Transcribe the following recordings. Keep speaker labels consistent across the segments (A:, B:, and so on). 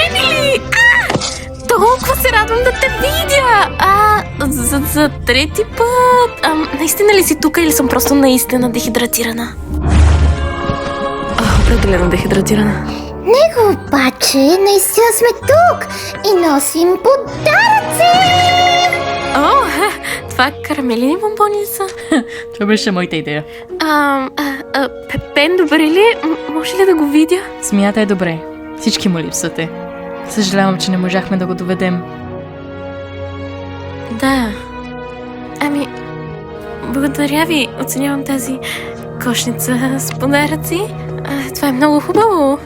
A: Емили! Толкова се радвам да те видя! За трети път. Наистина ли си тук или съм просто наистина дехидратирана? Определено дехидратирана.
B: Него обаче наистина сме тук и носим подаръци!
A: Това карамелини бомбони ли са?
C: Това беше моята идея.
A: Пен, добре ли? Може ли да го видя?
C: Смятай добре. Всички му липсвате. Съжалявам, че не можахме да го доведем.
A: Да. Благодаря ви. Оценявам тази кошница с подаръци. Това е много хубаво.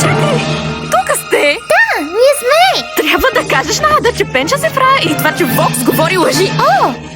A: Чакай! Тук сте!
B: Да, ние сме!
A: Трябва да кажеш на Ада, че Пенча се прави и това, че Вокс говори лъжи.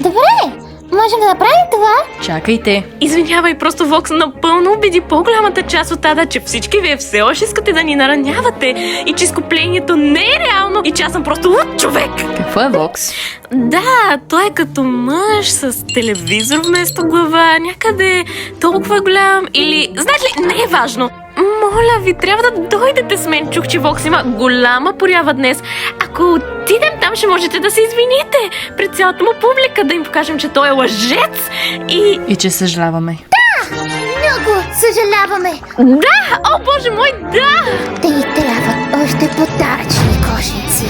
B: Добре! Можем да направим това?
C: Чакайте.
A: Извинявай, просто Вокс напълно убеди по-голямата част от Ада, че всички вие все още искате да ни наранявате и че изкуплението не е реално и че аз съм просто луд човек.
C: Какво е Вокс?
A: Да, той е като мъж с телевизор вместо глава, някъде толкова голям или... Знаете ли, не е важно. Моля ви, трябва да дойдете с мен. Чух, че Вокс има голяма порява днес. Ако отидем там, ще можете да се извините пред цялата му публика, да им покажем, че той е лъжец
C: И че съжаляваме.
B: Много съжаляваме!
A: Да! О, боже мой, да!
B: Те й трябват още подаръчни кошници.